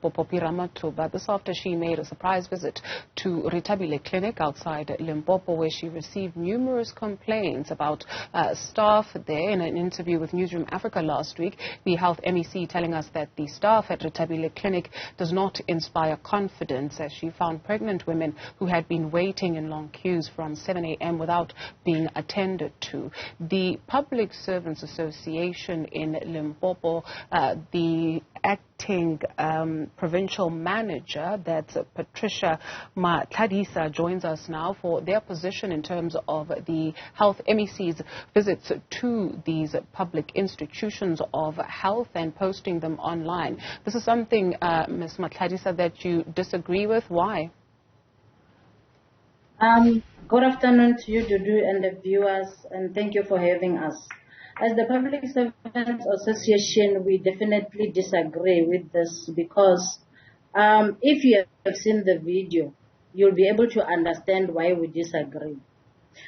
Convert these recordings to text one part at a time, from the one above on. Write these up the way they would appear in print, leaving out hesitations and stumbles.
Ramathuba, this after she made a surprise visit to Rethabile Clinic outside Limpopo, where she received numerous complaints about staff there. In an interview with Newzroom Afrika last week, the health MEC telling us that the staff at Rethabile Clinic does not inspire confidence, as she found pregnant women who had been waiting in long queues from 7 a.m. without being attended to. The Public Servants Association in Limpopo, the acting provincial manager, that's Patricia Matlhadisa, joins us now for their position in terms of the health MEC's visits to these public institutions of health and posting them online. This is something, Ms. Matlhadisa, that you disagree with. Why? Good afternoon to you, Dudu, and the viewers, and thank you for having us. As the Public Servants Association, we definitely disagree with this because if you have seen the video, you'll be able to understand why we disagree.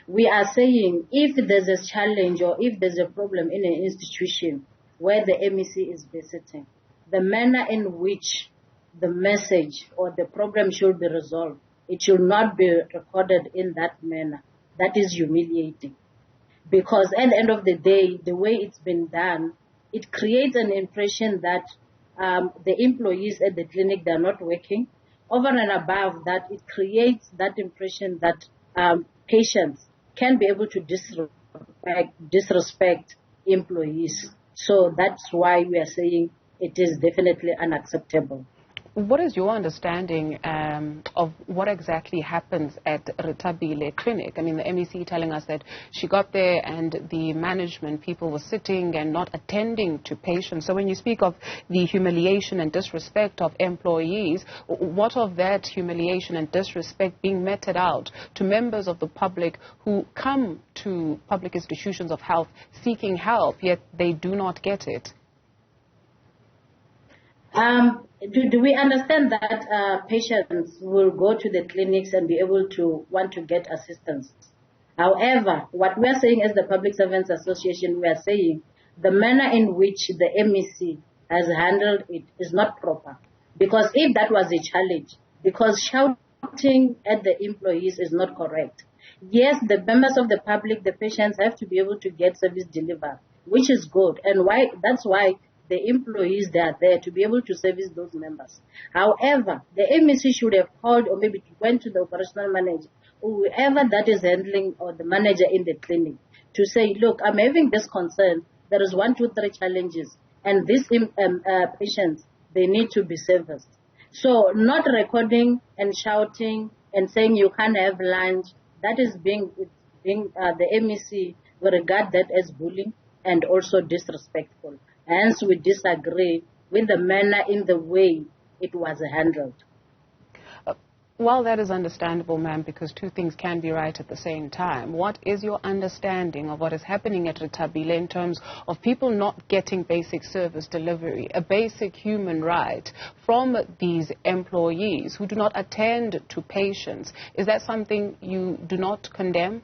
We are saying if there's a challenge or if there's a problem in an institution where the MEC is visiting, the manner in which the message or the problem should be resolved, it should not be recorded in that manner. That is humiliating. Because at the end of the day, the way it's been done, it creates an impression that the employees at the clinic, they're not working. Over and above that, it creates that impression that patients can be able to disrespect employees. So that's why we are saying it is definitely unacceptable. What is your understanding of what exactly happens at Rethabile Clinic? I mean, the MEC telling us that she got there and the management people were sitting and not attending to patients. So when you speak of the humiliation and disrespect of employees, what of that humiliation and disrespect being meted out to members of the public who come to public institutions of health seeking help, yet they do not get it? Do we understand that patients will go to the clinics and be able to want to get assistance? However, what we are saying as the Public Servants Association, we are saying the manner in which the MEC has handled it is not proper. Because if that was a challenge, because shouting at the employees is not correct. Yes, the members of the public, the patients have to be able to get service delivered, which is good. And that's why the employees, they are there to be able to service those members. However, the MEC should have called or maybe went to the operational manager or whoever that is handling or the manager in the clinic to say, look, I'm having this concern. There is 1, 2, 3 challenges and these patients, they need to be serviced. So not recording and shouting and saying you can't have lunch, that is the MEC will regard that as bullying and also disrespectful. Hence, we disagree with the manner in the way it was handled. Well, that is understandable, ma'am, because two things can be right at the same time. What is your understanding of what is happening at Rethabile in terms of people not getting basic service delivery, a basic human right from these employees who do not attend to patients? Is that something you do not condemn?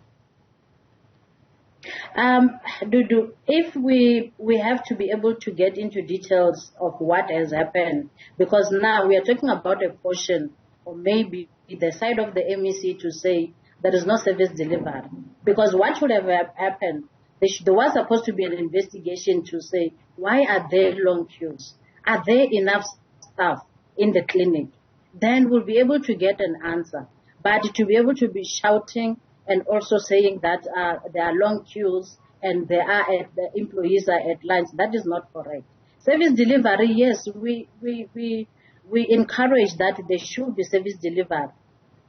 If we have to be able to get into details of what has happened, because now we are talking about a portion or maybe the side of the MEC to say there is no service delivered. Because what should have happened, there was supposed to be an investigation to say, why are there long queues? Are there enough staff in the clinic? Then we'll be able to get an answer. But to be able to be shouting and also saying that there are long queues and the employees are at lunch, that is not correct. Service delivery, yes, we encourage that there should be service delivered.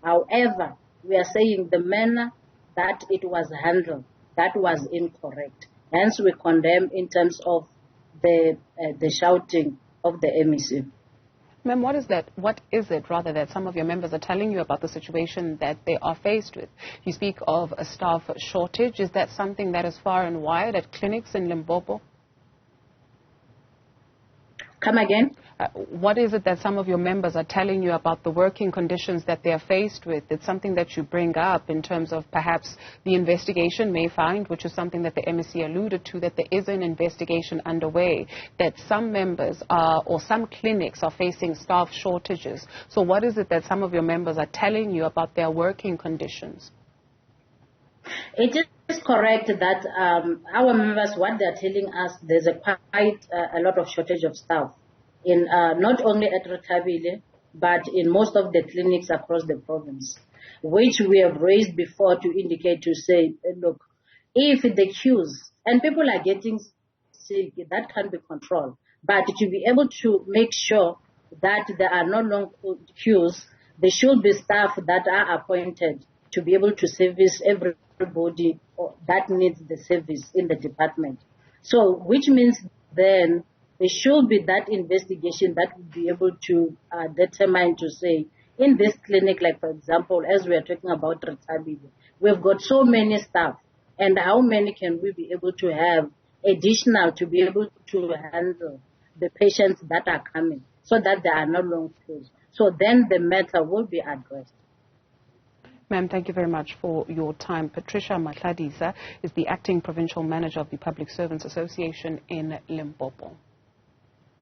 However, we are saying the manner that it was handled, that was incorrect. Hence, we condemn in terms of the shouting of the MEC. Ma'am, what is it rather that some of your members are telling you about the situation that they are faced with? You speak of a staff shortage. Is that something that is far and wide at clinics in Limpopo? Come again? What is it that some of your members are telling you about the working conditions that they are faced with? It's something that you bring up in terms of perhaps the investigation may find, which is something that the MEC alluded to, that there is an investigation underway, that some members are, or some clinics are facing staff shortages. So what is it that some of your members are telling you about their working conditions? It is correct that our members, what they're telling us, there's quite a lot of shortage of staff in not only at Rethabile, but in most of the clinics across the province, which we have raised before to indicate, to say, look, if the queues, and people are getting sick, that can be controlled, but to be able to make sure that there are no long queues, there should be staff that are appointed to be able to service everybody that needs the service in the department. So, which means then there should be that investigation that would be able to determine, to say, in this clinic, like for example, as we are talking about Rethabile, we've got so many staff, and how many can we be able to have additional to be able to handle the patients that are coming, so that there are no long queues. So then the matter will be addressed. Ma'am, thank you very much for your time. Patricia Matlhadisa is the Acting Provincial Manager of the Public Servants Association in Limpopo.